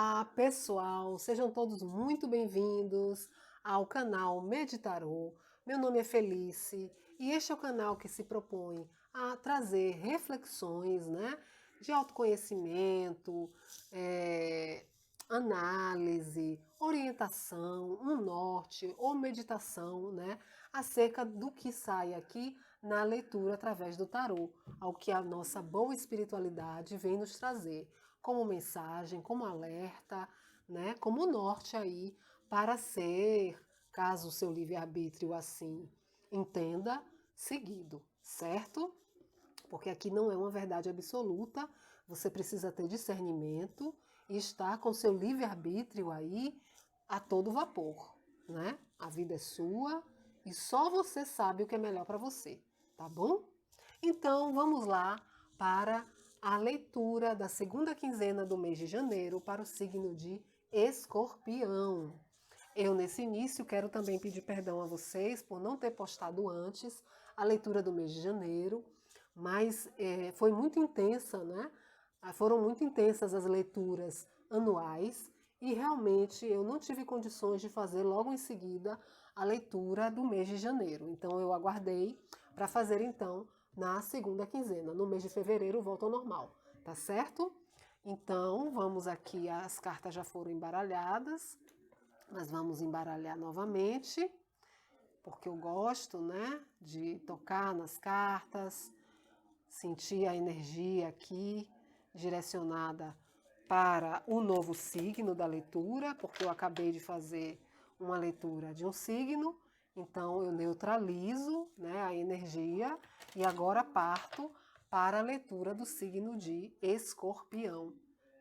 Olá, pessoal! Sejam todos muito bem-vindos ao canal Meditarô. Meu nome é Felice e este é o canal que se propõe a trazer reflexões, né, de autoconhecimento, análise, orientação, um norte ou meditação, né, acerca do que sai aqui na leitura através do tarô, ao que a nossa boa espiritualidade vem nos trazer como mensagem, como alerta, né, como norte aí para ser, caso o seu livre-arbítrio assim entenda, seguido, certo? Porque aqui não é uma verdade absoluta, você precisa ter discernimento e estar com seu livre-arbítrio aí a todo vapor, né? A vida é sua e só você sabe o que é melhor para você, tá bom? Então vamos lá para a leitura da segunda quinzena do mês de janeiro para o signo de Escorpião. Eu, nesse início, quero também pedir perdão a vocês por não ter postado antes a leitura do mês de janeiro, mas foi muito intensa, né? Foram muito intensas as leituras anuais e realmente eu não tive condições de fazer logo em seguida a leitura do mês de janeiro. Então eu aguardei para fazer então na segunda quinzena. No mês de fevereiro volta ao normal, tá certo? Então vamos aqui, as cartas já foram embaralhadas, mas vamos embaralhar novamente, porque eu gosto, né, de tocar nas cartas, sentir a energia aqui direcionada para o novo signo da leitura, porque eu acabei de fazer uma leitura de um signo, então eu neutralizo, né, a energia e agora parto para a leitura do signo de Escorpião,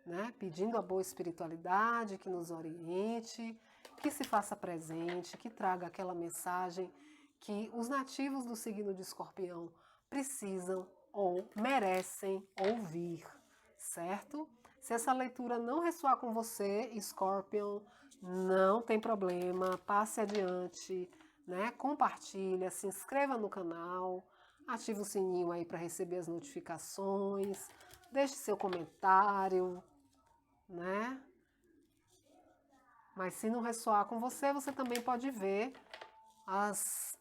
né, pedindo a boa espiritualidade que nos oriente, que se faça presente, que traga aquela mensagem que os nativos do signo de Escorpião precisam ou merecem ouvir, certo? Se essa leitura não ressoar com você, Scorpion, não tem problema, passe adiante, né? Compartilha, se inscreva no canal, ative o sininho aí para receber as notificações, deixe seu comentário, né? Mas se não ressoar com você, você também pode ver as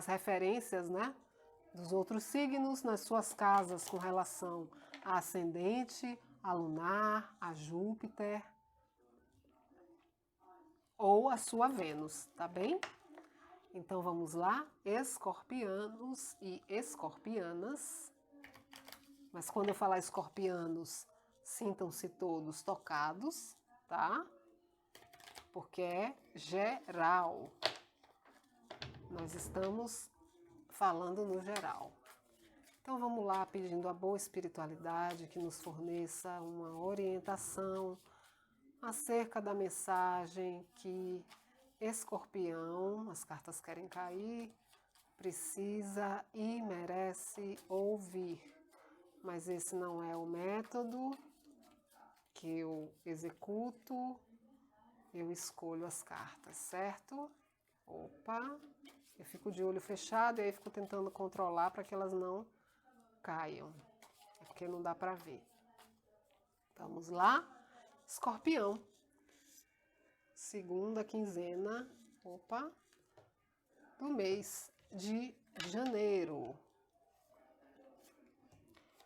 referências, né, dos outros signos nas suas casas com relação a ascendente, a lunar, a Júpiter ou a sua Vênus, tá bem? Então vamos lá, escorpianos e escorpianas. Mas quando eu falar escorpianos, sintam-se todos tocados, tá? Porque é geral. Nós estamos falando no geral. Então vamos lá pedindo a boa espiritualidade que nos forneça uma orientação acerca da mensagem que Escorpião, as cartas querem cair, precisa e merece ouvir. Mas esse não é o método que eu executo, eu escolho as cartas, certo? Opa, eu fico de olho fechado e aí fico tentando controlar para que elas não caiam. É porque não dá para ver. Vamos lá? Escorpião. Segunda quinzena, opa, do mês de janeiro.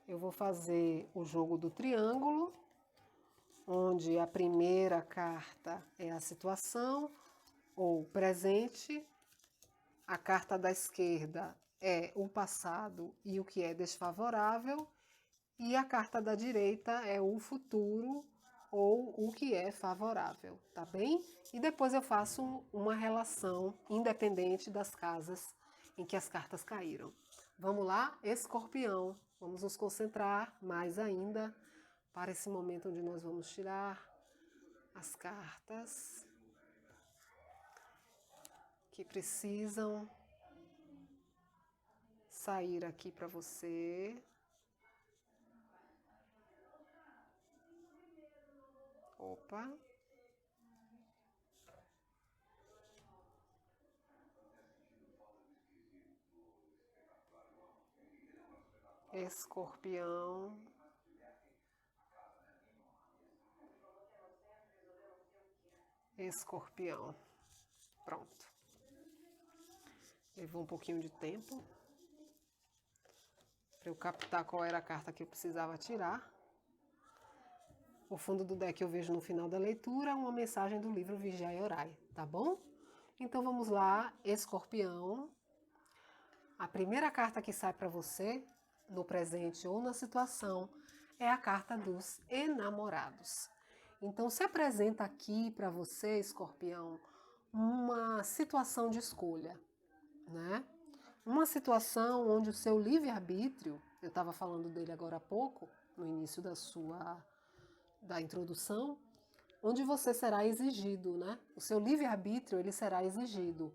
Eu vou fazer o jogo do triângulo, onde a primeira carta é a situação ou presente, a carta da esquerda é o passado e o que é desfavorável, e a carta da direita é o futuro ou o que é favorável, tá bem? E depois eu faço uma relação independente das casas em que as cartas caíram. Vamos lá, Escorpião. Vamos nos concentrar mais ainda para esse momento onde nós vamos tirar as cartas que precisam sair aqui para você. Opa. Escorpião. Escorpião. Pronto. Levou um pouquinho de tempo para eu captar qual era a carta que eu precisava tirar. O fundo do deck eu vejo no final da leitura uma mensagem do livro Vigiai e Orai, tá bom? Então vamos lá, Escorpião. A primeira carta que sai para você, no presente ou na situação, é a carta dos enamorados. Então se apresenta aqui para você, Escorpião, uma situação de escolha, né? Uma situação onde o seu livre-arbítrio, eu estava falando dele agora há pouco, no início da introdução, onde você será exigido, né? O seu livre-arbítrio, ele será exigido.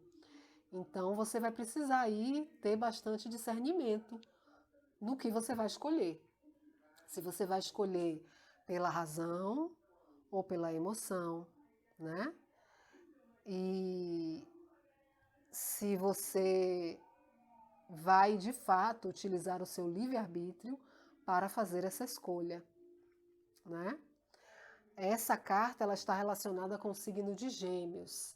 Então você vai precisar aí ter bastante discernimento no que você vai escolher. Se você vai escolher pela razão ou pela emoção, né? E se você vai de fato utilizar o seu livre-arbítrio para fazer essa escolha, né? Essa carta ela está relacionada com o signo de Gêmeos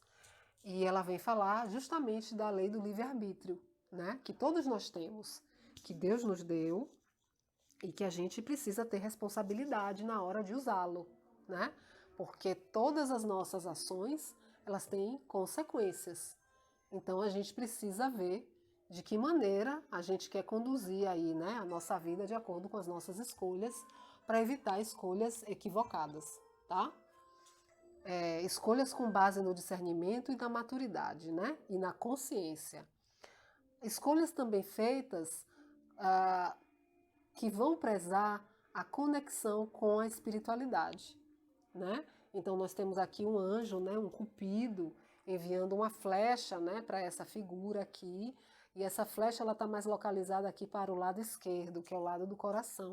e ela vem falar justamente da lei do livre-arbítrio, né? Que todos nós temos, que Deus nos deu e que a gente precisa ter responsabilidade na hora de usá-lo, né? Porque todas as nossas ações elas têm consequências. Então a gente precisa ver de que maneira a gente quer conduzir aí, né, a nossa vida de acordo com as nossas escolhas, para evitar escolhas equivocadas, tá? Escolhas com base no discernimento e na maturidade, né? E na consciência. Escolhas também feitas que vão prezar a conexão com a espiritualidade, né? Então nós temos aqui um anjo, né, um cupido, enviando uma flecha, né, para essa figura aqui, e essa flecha ela está mais localizada aqui para o lado esquerdo, que é o lado do coração.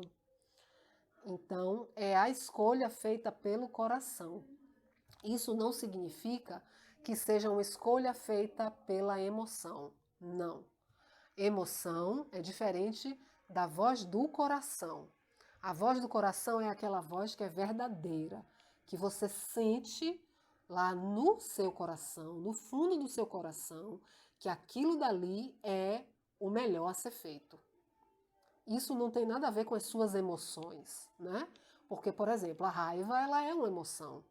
Então é a escolha feita pelo coração. Isso não significa que seja uma escolha feita pela emoção, não. Emoção é diferente da voz do coração. A voz do coração é aquela voz que é verdadeira, que você sente lá no seu coração, no fundo do seu coração, que aquilo dali é o melhor a ser feito. Isso não tem nada a ver com as suas emoções, né? Porque, por exemplo, a raiva ela é uma emoção.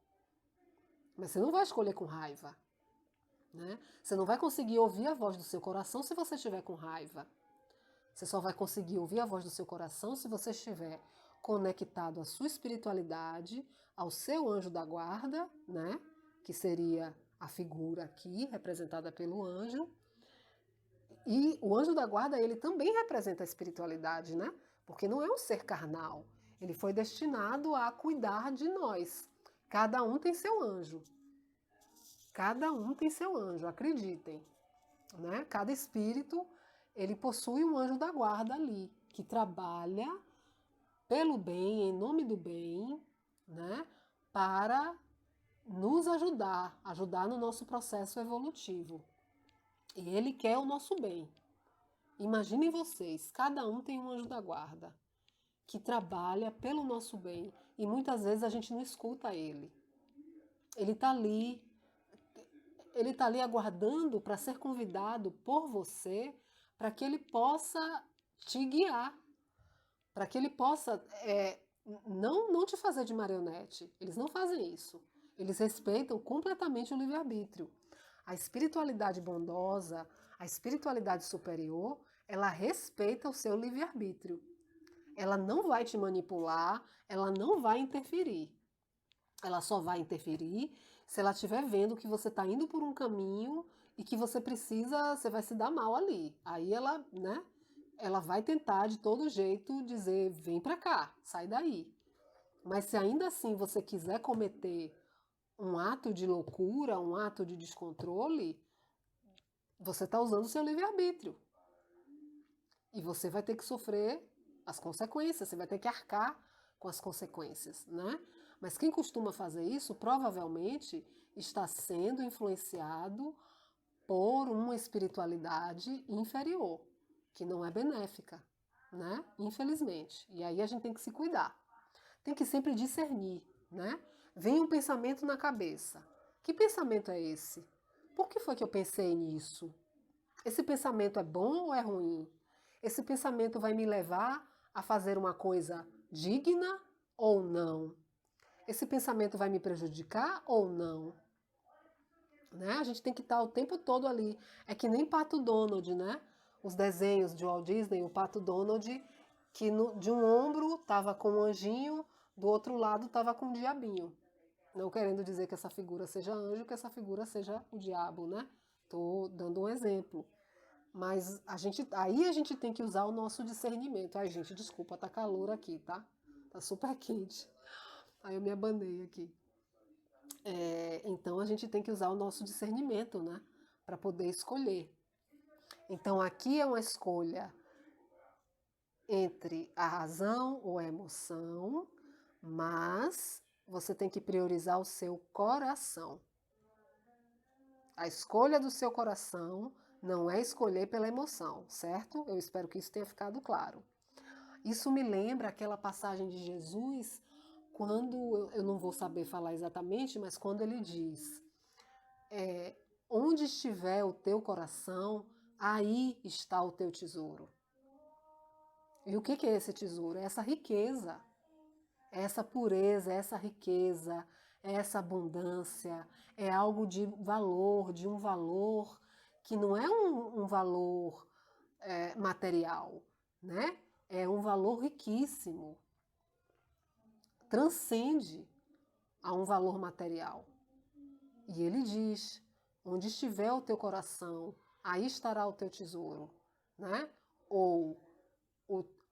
Mas você não vai escolher com raiva, né? Você não vai conseguir ouvir a voz do seu coração se você estiver com raiva. Você só vai conseguir ouvir a voz do seu coração se você estiver conectado à sua espiritualidade, ao seu anjo da guarda, né? Que seria a figura aqui, representada pelo anjo. E o anjo da guarda, ele também representa a espiritualidade, né? Porque não é um ser carnal. Ele foi destinado a cuidar de nós. Cada um tem seu anjo. Cada um tem seu anjo, acreditem, né? Cada espírito, ele possui um anjo da guarda ali, que trabalha pelo bem, em nome do bem, né? Para nos ajudar, ajudar no nosso processo evolutivo. E ele quer o nosso bem. Imaginem vocês, cada um tem um anjo da guarda, que trabalha pelo nosso bem, e muitas vezes a gente não escuta ele. Ele está ali aguardando para ser convidado por você, para que ele possa te guiar, para que ele possa não te fazer de marionete. Eles não fazem isso. Eles respeitam completamente o livre-arbítrio. A espiritualidade bondosa, a espiritualidade superior, ela respeita o seu livre-arbítrio. Ela não vai te manipular, ela não vai interferir. Ela só vai interferir se ela estiver vendo que você está indo por um caminho e que você vai se dar mal ali. Aí ela, né, ela vai tentar de todo jeito dizer, vem para cá, sai daí. Mas se ainda assim você quiser cometer um ato de loucura, um ato de descontrole, você está usando o seu livre-arbítrio. E você vai ter que sofrer as consequências, você vai ter que arcar com as consequências, né? Mas quem costuma fazer isso, provavelmente, está sendo influenciado por uma espiritualidade inferior, que não é benéfica, né? Infelizmente. E aí a gente tem que se cuidar. Tem que sempre discernir, né? Vem um pensamento na cabeça. Que pensamento é esse? Por que foi que eu pensei nisso? Esse pensamento é bom ou é ruim? Esse pensamento vai me levar a fazer uma coisa digna ou não? Esse pensamento vai me prejudicar ou não? Né? A gente tem que estar o tempo todo ali. É que nem Pato Donald, né? Os desenhos de Walt Disney, o Pato Donald, que de um ombro estava com um anjinho, do outro lado estava com um diabinho. Não querendo dizer que essa figura seja anjo, que essa figura seja o diabo, né? Estou dando um exemplo. Mas aí a gente tem que usar o nosso discernimento. Ai, gente, desculpa, tá calor aqui, tá? Tá super quente. Aí eu me abanei aqui. Então a gente tem que usar o nosso discernimento, né? Para poder escolher. Então aqui é uma escolha entre a razão ou a emoção, mas você tem que priorizar o seu coração. A escolha do seu coração não é escolher pela emoção, certo? Eu espero que isso tenha ficado claro. Isso me lembra aquela passagem de Jesus, quando, eu não vou saber falar exatamente, mas quando ele diz, onde estiver o teu coração, aí está o teu tesouro. E o que é esse tesouro? É essa riqueza, é essa pureza, é essa riqueza, é essa abundância, é algo de valor, de um valor que não é um valor material, né? É um valor riquíssimo, transcende a um valor material. E ele diz, onde estiver o teu coração, aí estará o teu tesouro, né? Ou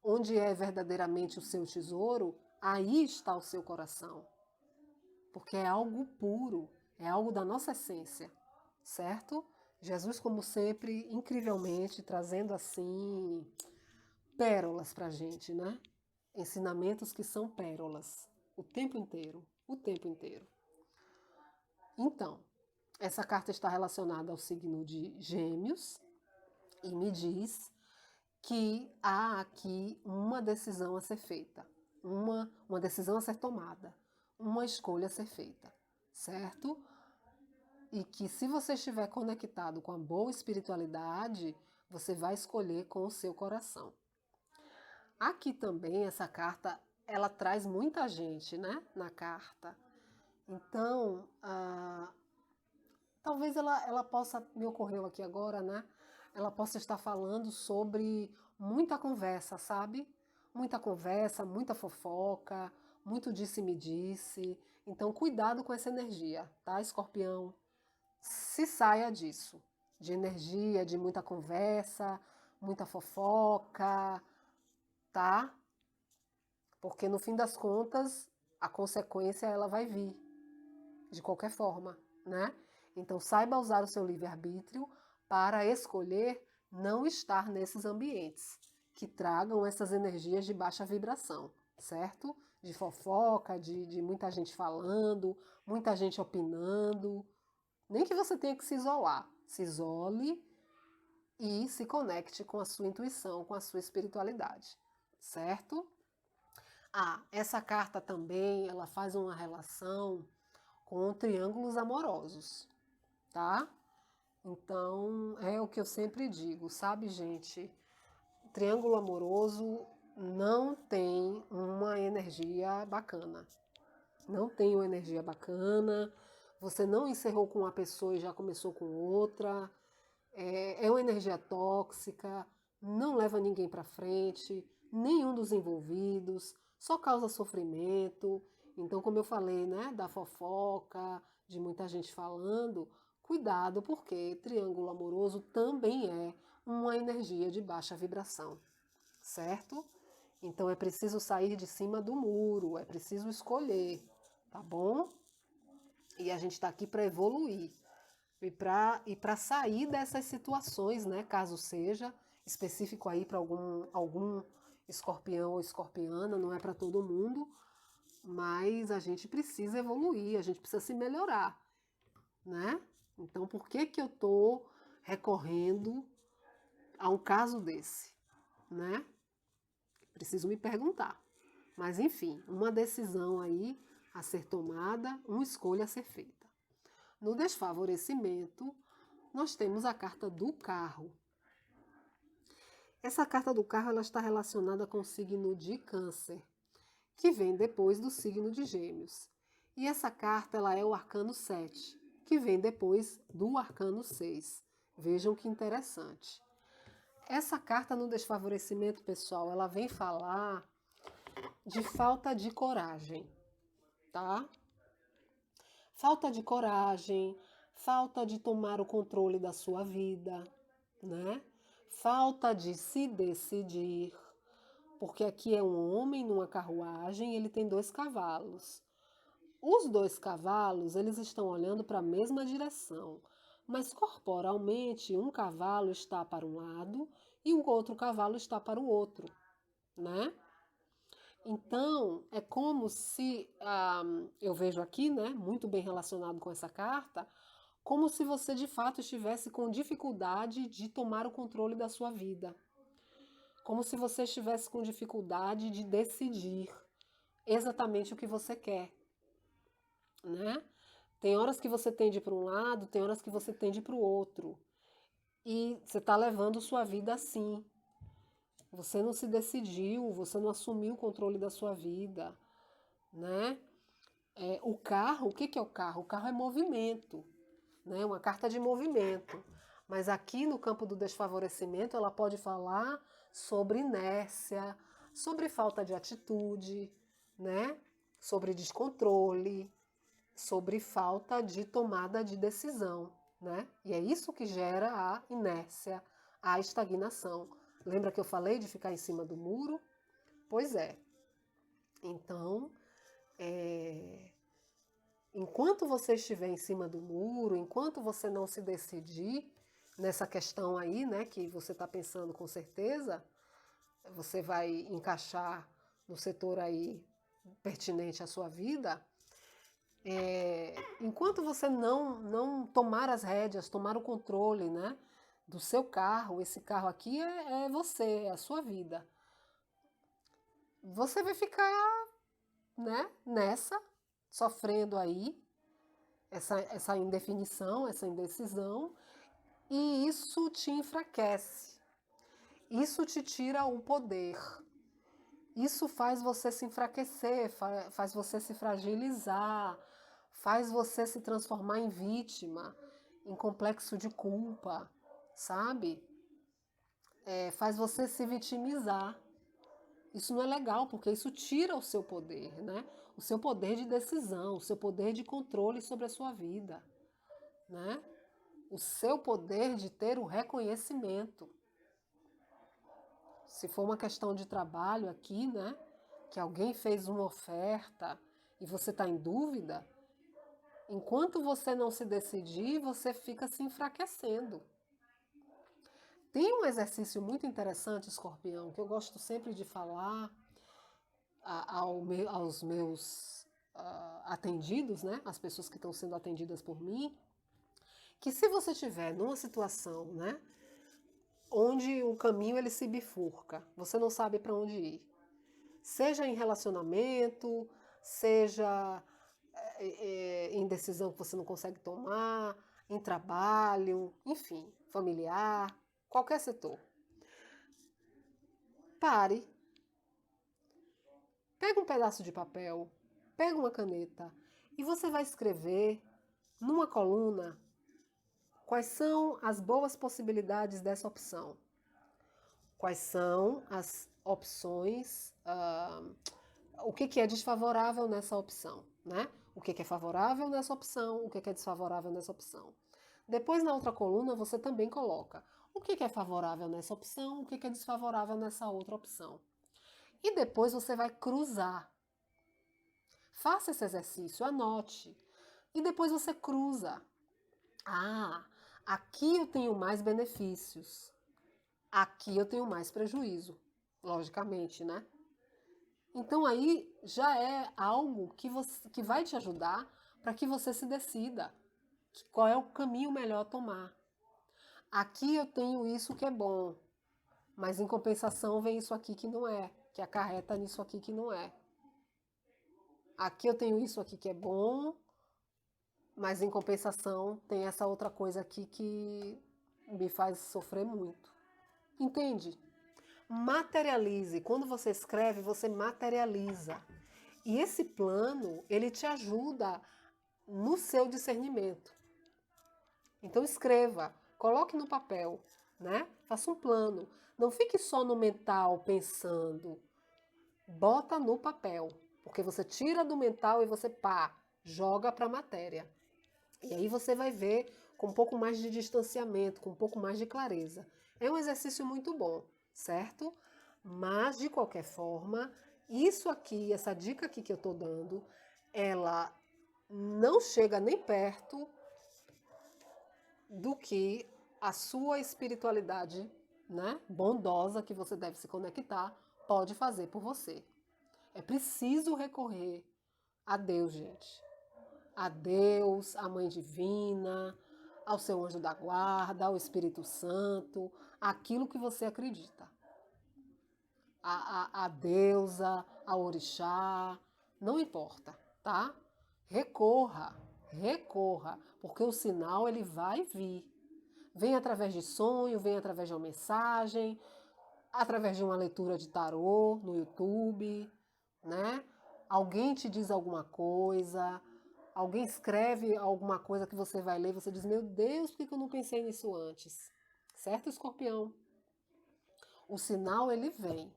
onde é verdadeiramente o seu tesouro, aí está o seu coração. Porque é algo puro, é algo da nossa essência, certo? Jesus, como sempre, incrivelmente, trazendo assim pérolas para a gente, né? Ensinamentos que são pérolas, o tempo inteiro, o tempo inteiro. Então, essa carta está relacionada ao signo de Gêmeos e me diz que há aqui uma decisão a ser feita, uma decisão a ser tomada, uma escolha a ser feita, certo? E que se você estiver conectado com a boa espiritualidade, você vai escolher com o seu coração. Aqui também essa carta, ela traz muita gente, né, na carta. Então, talvez ela possa, me ocorreu aqui agora, né? Ela possa estar falando sobre muita conversa, sabe? Muita conversa, muita fofoca, muito disse-me-disse. Então, cuidado com essa energia, tá, Escorpião? Se saia disso, de energia, de muita conversa, muita fofoca, tá? Porque no fim das contas, a consequência ela vai vir, de qualquer forma, né? Então saiba usar o seu livre-arbítrio para escolher não estar nesses ambientes que tragam essas energias de baixa vibração, certo? De fofoca, de muita gente falando, muita gente opinando. Nem que você tenha que se isolar. Se isole e se conecte com a sua intuição, com a sua espiritualidade, certo? Essa carta também, ela faz uma relação com triângulos amorosos, tá? Então, é o que eu sempre digo, sabe, gente? Triângulo amoroso não tem uma energia bacana. Não tem uma energia bacana. Você não encerrou com uma pessoa e já começou com outra. É uma energia tóxica, não leva ninguém para frente, nenhum dos envolvidos, só causa sofrimento. Então, como eu falei, né, da fofoca, de muita gente falando, cuidado, porque triângulo amoroso também é uma energia de baixa vibração, certo? Então é preciso sair de cima do muro, é preciso escolher, tá bom? E a gente está aqui para evoluir e para sair dessas situações, né, caso seja específico aí para algum escorpião ou escorpiana, não é para todo mundo, mas a gente precisa evoluir, a gente precisa se melhorar, né? Então, por que que eu estou recorrendo a um caso desse, né? Preciso me perguntar. Mas, enfim, uma decisão aí a ser tomada, uma escolha a ser feita. No desfavorecimento, nós temos a carta do carro. Essa carta do carro ela está relacionada com o signo de Câncer, que vem depois do signo de Gêmeos. E essa carta ela é o arcano 7, que vem depois do arcano 6. Vejam que interessante. Essa carta no desfavorecimento, pessoal, ela vem falar de falta de coragem, tá? Falta de coragem, falta de tomar o controle da sua vida, né? Falta de se decidir, porque aqui é um homem numa carruagem e ele tem 2 cavalos. Os 2 cavalos, eles estão olhando para a mesma direção, mas corporalmente um cavalo está para um lado e o outro cavalo está para o outro, né? Então, é como se, eu vejo aqui, né, muito bem relacionado com essa carta, como se você de fato estivesse com dificuldade de tomar o controle da sua vida. Como se você estivesse com dificuldade de decidir exatamente o que você quer, né? Tem horas que você tende para um lado, tem horas que você tende para o outro. E você está levando sua vida assim. Você não se decidiu, você não assumiu o controle da sua vida, né? O carro, o que é o carro? O carro é movimento, né? Uma carta de movimento. Mas aqui no campo do desfavorecimento, ela pode falar sobre inércia, sobre falta de atitude, né? Sobre descontrole, sobre falta de tomada de decisão, né? E é isso que gera a inércia, a estagnação. Lembra que eu falei de ficar em cima do muro? Pois é. Então, enquanto você estiver em cima do muro, enquanto você não se decidir nessa questão aí, né, que você está pensando com certeza, você vai encaixar no setor aí pertinente à sua vida, enquanto você não tomar as rédeas, tomar o controle, né, do seu carro, esse carro aqui é você, é a sua vida. Você vai ficar, né, nessa, sofrendo aí, essa indefinição, essa indecisão, e isso te enfraquece. Isso te tira o poder. Isso faz você se enfraquecer, faz você se fragilizar, faz você se transformar em vítima, em complexo de culpa, sabe? Faz você se vitimizar. Isso não é legal, porque isso tira o seu poder, né? O seu poder de decisão, o seu poder de controle sobre a sua vida, né? O seu poder de ter o reconhecimento. Se for uma questão de trabalho aqui, né? Que alguém fez uma oferta e você está em dúvida, enquanto você não se decidir, você fica se enfraquecendo. Tem um exercício muito interessante, Escorpião, que eu gosto sempre de falar aos meus atendidos, né? As pessoas que estão sendo atendidas por mim, que se você estiver numa situação, né? Onde o caminho ele se bifurca, você não sabe para onde ir. Seja em relacionamento, seja em decisão que você não consegue tomar, em trabalho, enfim, familiar, qualquer setor. Pare, pega um pedaço de papel, pega uma caneta e você vai escrever numa coluna quais são as boas possibilidades dessa opção. Quais são as opções, o que é desfavorável nessa opção, né? O que é favorável nessa opção, o que é desfavorável nessa opção. Depois, na outra coluna, você também coloca o que é favorável nessa opção, o que é desfavorável nessa outra opção. E depois você vai cruzar. Faça esse exercício, anote. E depois você cruza. Aqui eu tenho mais benefícios. Aqui eu tenho mais prejuízo. Logicamente, né? Então aí já é algo que vai te ajudar para que você se decida qual é o caminho melhor a tomar. Aqui eu tenho isso que é bom, mas em compensação vem isso aqui que não é, que acarreta nisso aqui que não é. Aqui eu tenho isso aqui que é bom, Mas em compensação, tem essa outra coisa aqui que me faz sofrer muito. Entende? Materialize. Quando você escreve, você materializa. E esse plano, ele te ajuda no seu discernimento. Então escreva, coloque no papel, né? Faça um plano. Não fique só no mental pensando. Bota no papel, porque você tira do mental e você joga para a matéria. E aí você vai ver com um pouco mais de distanciamento, com um pouco mais de clareza. É um exercício muito bom, certo? Mas, de qualquer forma, isso aqui, essa dica aqui que eu estou dando, ela não chega nem perto do que a sua espiritualidade, né, bondosa, que você deve se conectar, pode fazer por você. É preciso recorrer a Deus, gente. A Deus, a Mãe Divina, ao seu anjo da guarda, ao Espírito Santo, aquilo que você acredita. A deusa, a orixá, não importa, tá? Recorra, recorra, porque o sinal ele vai vir. Vem através de sonho, vem através de uma mensagem, através de uma leitura de tarô no YouTube, né? Alguém te diz alguma coisa, alguém escreve alguma coisa que você vai ler e você diz, meu Deus, por que eu não pensei nisso antes? Certo, Escorpião? O sinal, ele vem.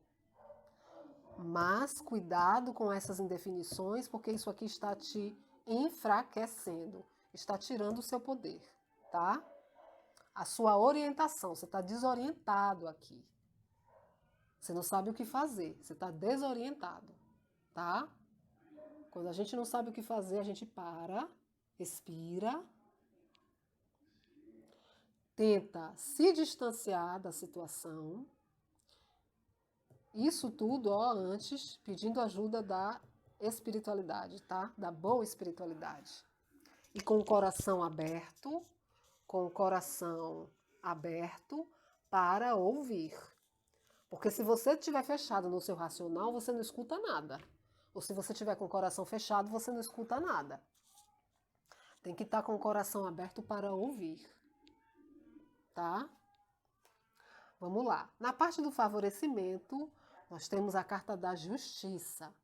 Mas cuidado com essas indefinições, porque isso aqui está te enfraquecendo, está tirando o seu poder, tá? A sua orientação, você está desorientado aqui. Você não sabe o que fazer, você está desorientado, tá? Quando a gente não sabe o que fazer, a gente para, respira, tenta se distanciar da situação. Isso tudo, ó, antes, pedindo ajuda da espiritualidade, tá? Da boa espiritualidade. E com o coração aberto, para ouvir. Porque se você estiver fechado no seu racional, você não escuta nada. Ou se você estiver com o coração fechado, você não escuta nada. Tem que estar com o coração aberto para ouvir. Tá? Vamos lá. Na parte do favorecimento, nós temos a carta da justiça.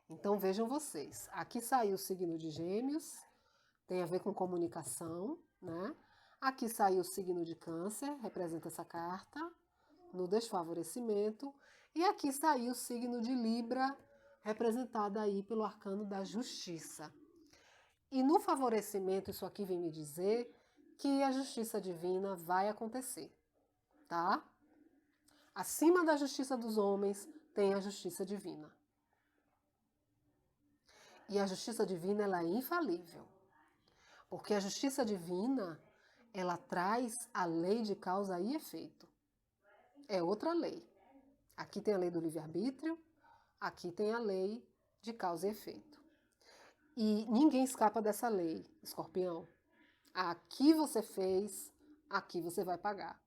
Então vejam vocês. Aqui saiu o signo de Gêmeos, tem a ver com comunicação, né? Aqui saiu o signo de Câncer, representa essa carta, no desfavorecimento. E aqui saiu o signo de Libra, representada aí pelo arcano da justiça. E no favorecimento, isso aqui vem me dizer que a justiça divina vai acontecer, tá? Acima da justiça dos homens tem a justiça divina. E a justiça divina, ela é infalível. Porque a justiça divina, ela traz a lei de causa e efeito. É outra lei. Aqui tem a lei do livre-arbítrio, aqui tem a lei de causa e efeito. E ninguém escapa dessa lei, Escorpião. Aqui você fez, aqui você vai pagar.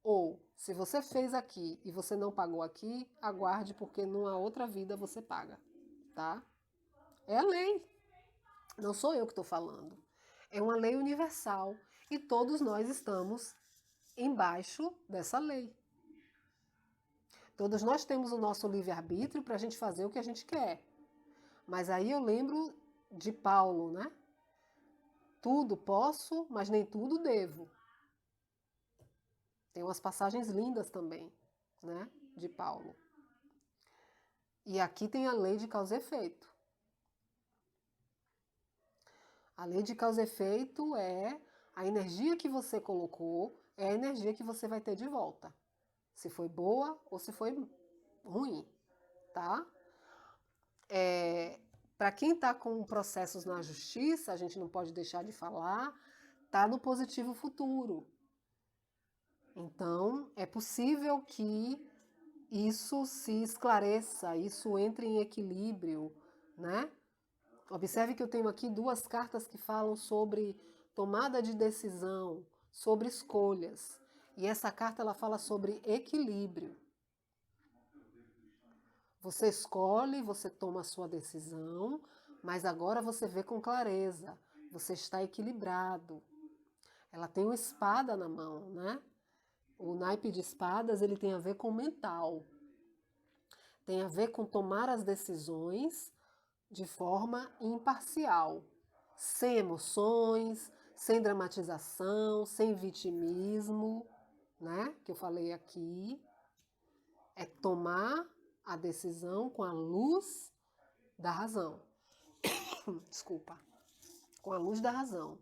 Ou, se você fez aqui e você não pagou aqui, aguarde porque numa outra vida você paga, tá? É a lei. Não sou eu que estou falando. É uma lei universal e todos nós estamos embaixo dessa lei. Todos nós temos o nosso livre-arbítrio para a gente fazer o que a gente quer. Mas aí eu lembro de Paulo, né? Tudo posso, mas nem tudo devo. Tem umas passagens lindas também, né? De Paulo. E aqui tem a lei de causa e efeito. A lei de causa e efeito é a energia que você colocou, é a energia que você vai ter de volta. Se foi boa ou se foi ruim, tá? Para quem está com processos na justiça, a gente não pode deixar de falar, tá no positivo futuro. Então, é possível que isso se esclareça, isso entre em equilíbrio, né? Observe que eu tenho aqui duas cartas que falam sobre tomada de decisão, sobre escolhas. E essa carta ela fala sobre equilíbrio. Você escolhe, você toma a sua decisão, mas agora você vê com clareza. você está equilibrado. Ela tem uma espada na mão, né? O naipe de espadas, ele tem a ver com o mental. Tem a ver com tomar as decisões de forma imparcial, sem emoções, sem dramatização, sem vitimismo, né? Que eu falei aqui. É tomar a decisão com a luz da razão. Desculpa. Com a luz da razão.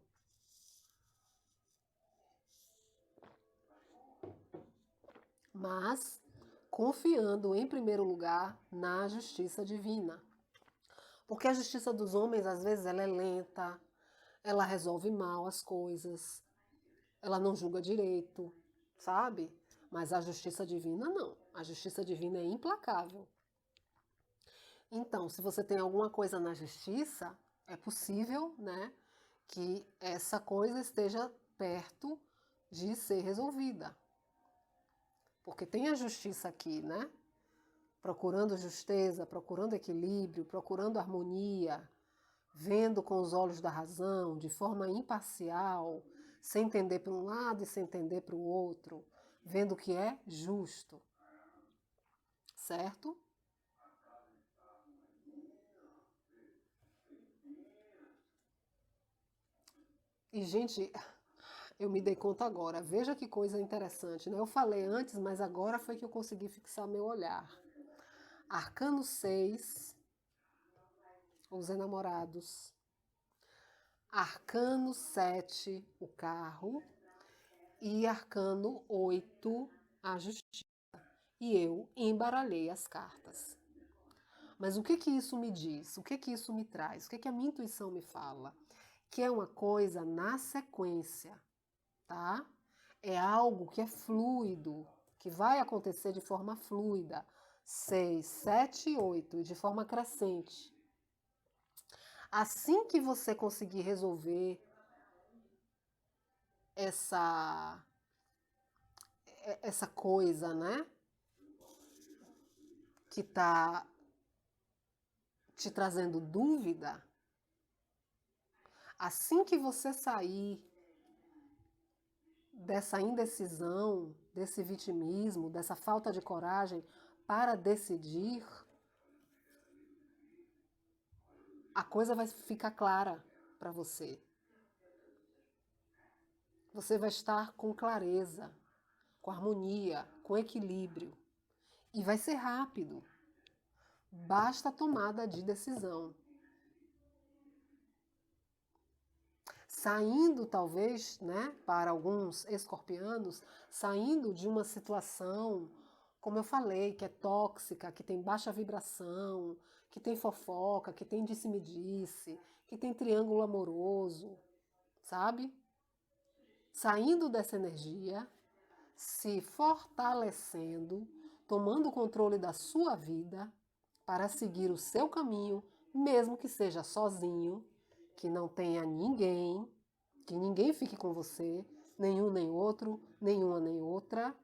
Mas confiando em primeiro lugar na justiça divina. Porque a justiça dos homens, às vezes, ela é lenta, ela resolve mal as coisas, ela não julga direito, sabe? Mas a justiça divina não. A justiça divina é implacável. Então, se você tem alguma coisa na justiça, é possível, né, que essa coisa esteja perto de ser resolvida. Porque tem a justiça aqui, né? Procurando justeza, procurando equilíbrio, procurando harmonia, vendo com os olhos da razão, de forma imparcial, sem entender para um lado e sem entender para o outro, vendo o que é justo. Certo? E, gente, eu me dei conta agora. Veja que coisa interessante, né? Eu falei antes, mas agora foi que eu consegui fixar meu olhar. Arcano 6, os enamorados. Arcano 7, o carro. E arcano 8, a justiça. E eu embaralhei as cartas. Mas o que que isso me diz? O que que isso me traz? O que que a minha intuição me fala? Que é uma coisa na sequência, tá? É algo que é fluido, que vai acontecer de forma fluida. 6, 7 e 8, de forma crescente. Assim que você conseguir resolver essa coisa, né? Que está te trazendo dúvida, assim que você sair dessa indecisão, desse vitimismo, dessa falta de coragem para decidir, a coisa vai ficar clara para você. Você vai estar com clareza, com harmonia, com equilíbrio. E vai ser rápido. Basta a tomada de decisão. Saindo, talvez, né, para alguns escorpianos, saindo de uma situação, como eu falei, que é tóxica, que tem baixa vibração, que tem fofoca, que tem disse-me-disse, que tem triângulo amoroso, sabe? Saindo dessa energia, se fortalecendo, tomando o controle da sua vida para seguir o seu caminho, mesmo que seja sozinho, que não tenha ninguém, que ninguém fique com você, nenhum nem outro, nenhuma nem outra.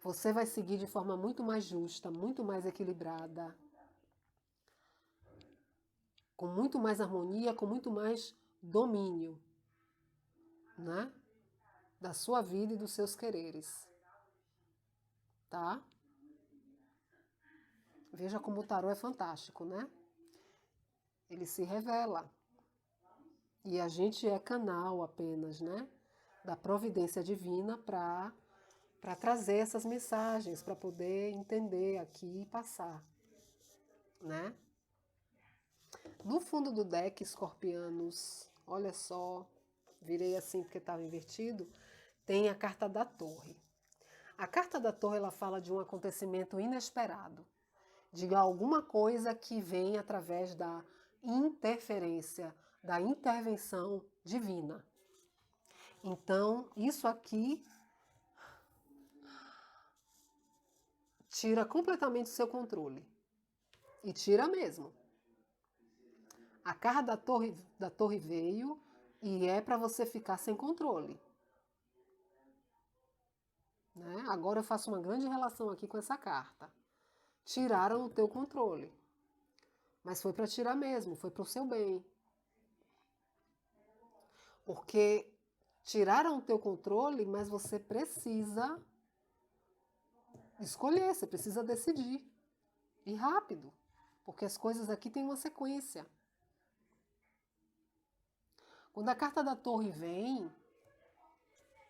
Você vai seguir de forma muito mais justa, muito mais equilibrada, com muito mais harmonia, com muito mais domínio, né? Da sua vida e dos seus quereres. Tá? Veja como o tarô é fantástico, né? Ele se revela. E a gente é canal apenas, né? Da providência divina para trazer essas mensagens, para poder entender aqui e passar, né? No fundo do deck, escorpianos, olha só, virei assim porque estava invertido, tem a carta da torre. A carta da torre, ela fala de um acontecimento inesperado, de alguma coisa que vem através da interferência, da intervenção divina. Então, isso aqui tira completamente o seu controle. E tira mesmo. A carta da torre veio e é para você ficar sem controle. Né? Agora eu faço uma grande relação aqui com essa carta. Tiraram o teu controle. Mas foi para tirar mesmo, foi para o seu bem. Porque tiraram o teu controle, mas você precisa escolher, você precisa decidir. E rápido, porque as coisas aqui têm uma sequência. Quando a carta da torre vem,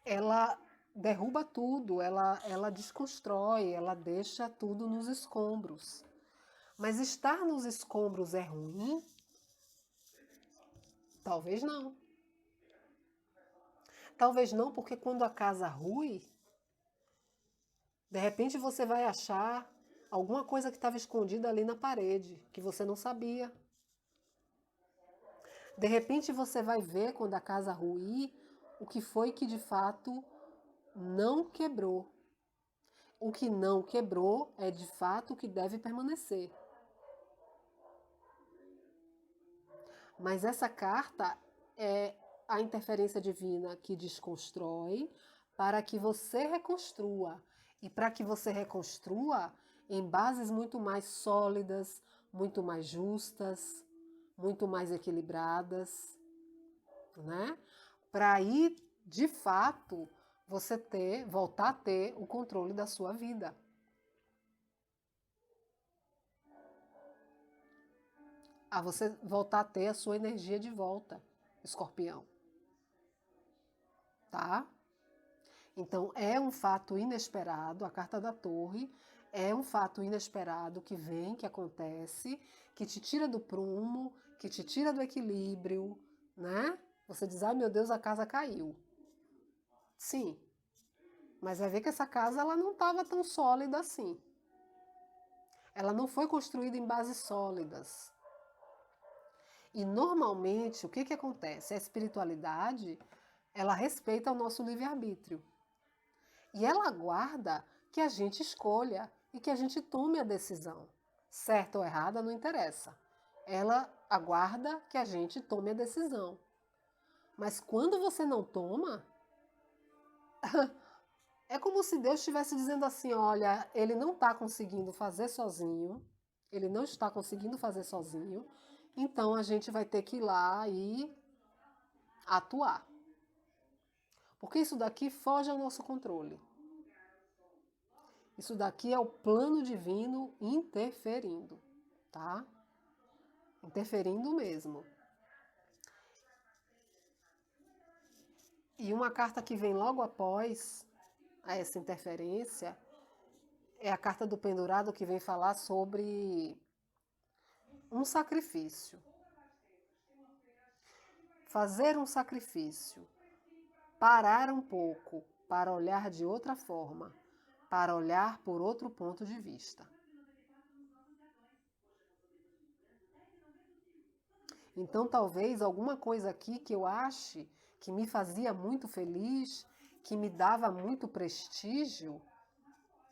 ela derruba tudo, ela desconstrói, ela deixa tudo nos escombros. Mas estar nos escombros é ruim? Talvez não. Talvez não, porque quando a casa rui, de repente você vai achar alguma coisa que estava escondida ali na parede, que você não sabia. De repente você vai ver, quando a casa ruir, o que foi que de fato não quebrou. O que não quebrou é de fato o que deve permanecer. Mas essa carta é a interferência divina que desconstrói para que você reconstrua. E para que você reconstrua em bases muito mais sólidas, muito mais justas, muito mais equilibradas, né? Para aí, de fato, você voltar a ter o controle da sua vida. A você voltar a ter a sua energia de volta, Escorpião. Tá? Então é um fato inesperado, a carta da torre é um fato inesperado que vem, que acontece, que te tira do prumo, que te tira do equilíbrio, né? Você diz, ai meu Deus, a casa caiu. Sim, mas vai ver que essa casa ela não estava tão sólida assim. Ela não foi construída em bases sólidas. E normalmente, o que acontece? A espiritualidade, ela respeita o nosso livre-arbítrio. E ela aguarda que a gente escolha e que a gente tome a decisão. Certa ou errada, não interessa. Ela aguarda que a gente tome a decisão. Mas quando você não toma, é como se Deus estivesse dizendo assim, olha, ele não está conseguindo fazer sozinho, ele não está conseguindo fazer sozinho, então a gente vai ter que ir lá e atuar. Porque isso daqui foge ao nosso controle. Isso daqui é o plano divino interferindo, tá? Interferindo mesmo. E uma carta que vem logo após essa interferência é a carta do pendurado, que vem falar sobre um sacrifício. Fazer um sacrifício. Parar um pouco para olhar de outra forma, para olhar por outro ponto de vista. Então, talvez alguma coisa aqui que eu ache que me fazia muito feliz, que me dava muito prestígio,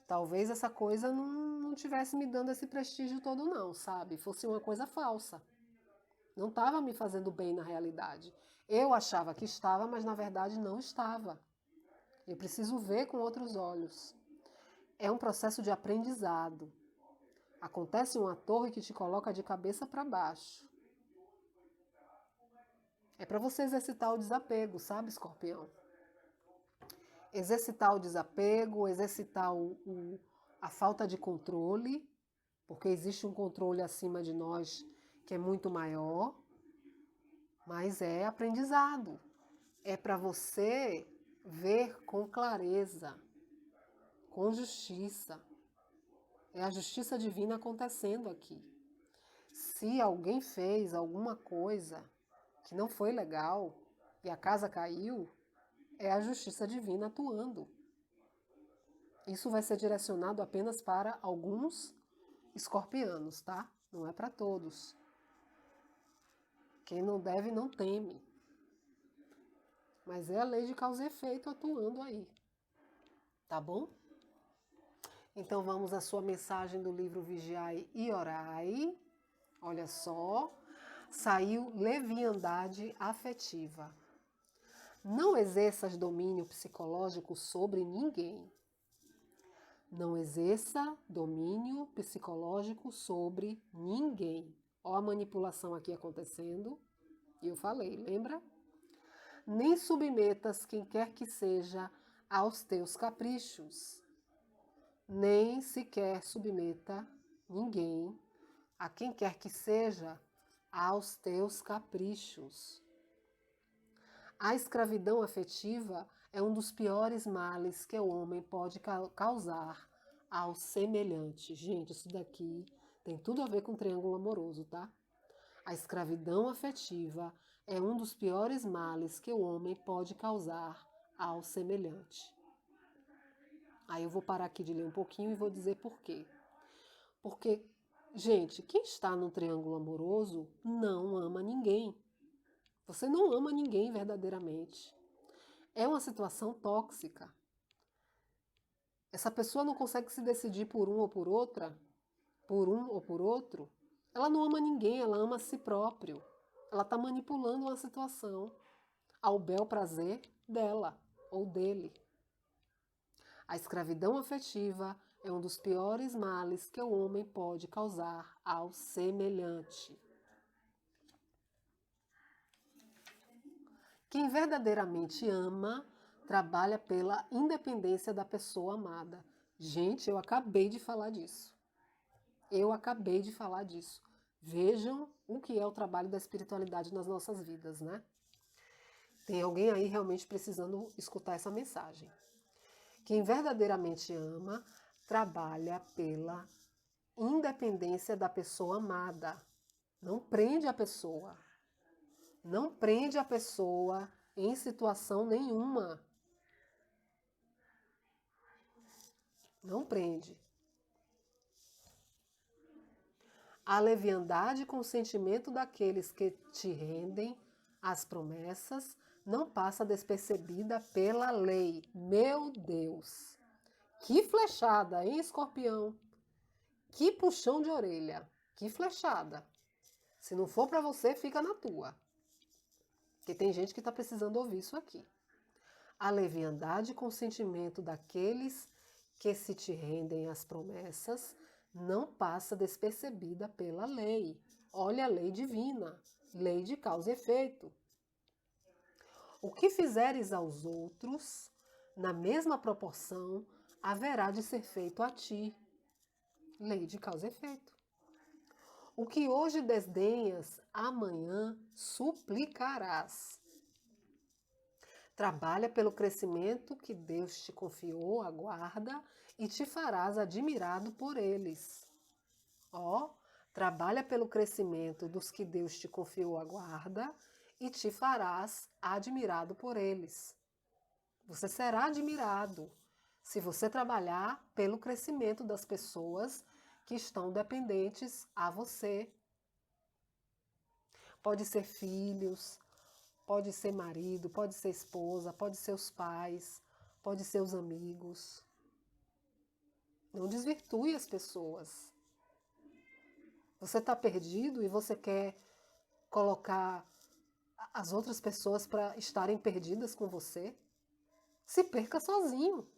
talvez essa coisa não tivesse me dando esse prestígio todo não, sabe? Fosse uma coisa falsa. Não estava me fazendo bem na realidade. Eu achava que estava, mas na verdade não estava. Eu preciso ver com outros olhos. É um processo de aprendizado. Acontece uma torre que te coloca de cabeça para baixo. É para você exercitar o desapego, sabe, Escorpião? Exercitar o desapego, exercitar a falta de controle, porque existe um controle acima de nós que é muito maior, mas é aprendizado. É para você ver com clareza, com justiça. É a justiça divina acontecendo aqui. Se alguém fez alguma coisa que não foi legal e a casa caiu, é a justiça divina atuando. Isso vai ser direcionado apenas para alguns escorpianos, tá? Não é para todos. Quem não deve não teme. Mas é a lei de causa e efeito atuando aí. Tá bom? Então vamos à sua mensagem do livro Vigiai e Orai. Olha só. Saiu leviandade afetiva. Não exerças domínio psicológico sobre ninguém. Não exerça domínio psicológico sobre ninguém. Ó a manipulação aqui acontecendo. E eu falei, lembra? nem submetas quem quer que seja aos teus caprichos, nem sequer submeta ninguém, a quem quer que seja, aos teus caprichos. A escravidão afetiva é um dos piores males que o homem pode causar ao semelhante. Gente, isso daqui tem tudo a ver com triângulo amoroso, tá? A escravidão afetiva é um dos piores males que o homem pode causar ao semelhante. Aí eu vou parar aqui de ler um pouquinho e vou dizer por quê. Porque, gente, quem está no triângulo amoroso não ama ninguém. Você não ama ninguém verdadeiramente. É uma situação tóxica. Essa pessoa não consegue se decidir por um ou por outra, por um ou por outro. Ela não ama ninguém, ela ama a si próprio. Ela está manipulando uma situação ao bel prazer dela ou dele. A escravidão afetiva é um dos piores males que o homem pode causar ao semelhante. Quem verdadeiramente ama, trabalha pela independência da pessoa amada. Gente, eu acabei de falar disso. Vejam o que é o trabalho da espiritualidade nas nossas vidas, né? Tem alguém aí realmente precisando escutar essa mensagem. Quem verdadeiramente ama, trabalha pela independência da pessoa amada. Não prende a pessoa. Não prende a pessoa em situação nenhuma. Não prende. A leviandade e consentimento daqueles que te rendem as promessas não passa despercebida pela lei. Meu Deus! Que flechada, hein, Escorpião? Que puxão de orelha. Que flechada. Se não for para você, fica na tua. Porque tem gente que está precisando ouvir isso aqui. A leviandade e consentimento daqueles que se te rendem às promessas não passa despercebida pela lei. Olha a lei divina, lei de causa e efeito. O que fizeres aos outros, na mesma proporção, haverá de ser feito a ti. Lei de causa e efeito. O que hoje desdenhas, amanhã suplicarás. Trabalha pelo crescimento que Deus te confiou, aguarda, e te farás admirado por eles. Ó, trabalha pelo crescimento dos que Deus te confiou, aguarda, e te farás admirado por eles. Você será admirado se você trabalhar pelo crescimento das pessoas que estão dependentes a você. Pode ser filhos, pode ser marido, pode ser esposa, pode ser os pais, pode ser os amigos. Não desvirtue as pessoas. Você está perdido e você quer colocar as outras pessoas para estarem perdidas com você? Se perca sozinho.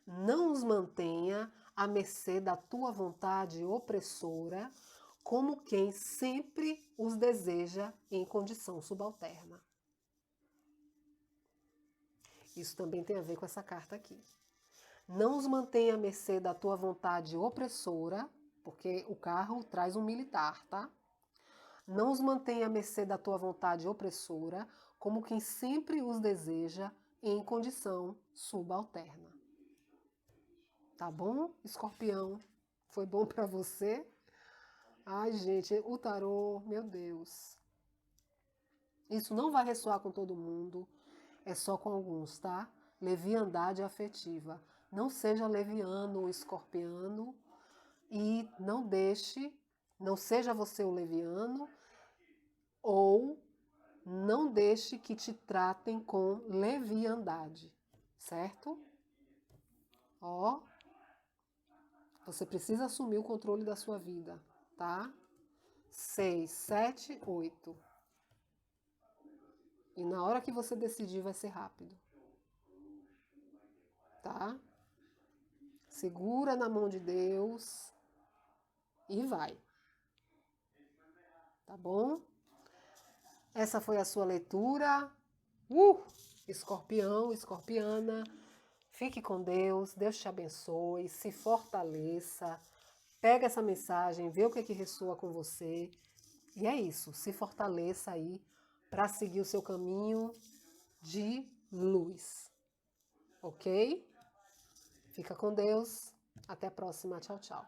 Não os mantenha à mercê da tua vontade opressora, como quem sempre os deseja em condição subalterna. Isso também tem a ver com essa carta aqui. Não os mantenha à mercê da tua vontade opressora, porque o carro traz um militar, tá? Não os mantenha à mercê da tua vontade opressora, como quem sempre os deseja em condição subalterna. Tá bom, Escorpião? Foi bom para você? Ai, gente, o tarô, meu Deus. Isso não vai ressoar com todo mundo, é só com alguns, tá? Leviandade afetiva. Não seja leviano ou escorpiano e não seja você o leviano ou não deixe que te tratem com leviandade, certo? Ó, você precisa assumir o controle da sua vida, tá? 6, 7, 8. E na hora que você decidir vai ser rápido. Tá? Segura na mão de Deus e vai. tá bom? Essa foi a sua leitura. Escorpião, escorpiana, fique com Deus, Deus te abençoe, se fortaleça, pega essa mensagem, vê o que ressoa com você, e é isso, se fortaleça aí para seguir o seu caminho de luz, ok? Fica com Deus, até a próxima, tchau, tchau.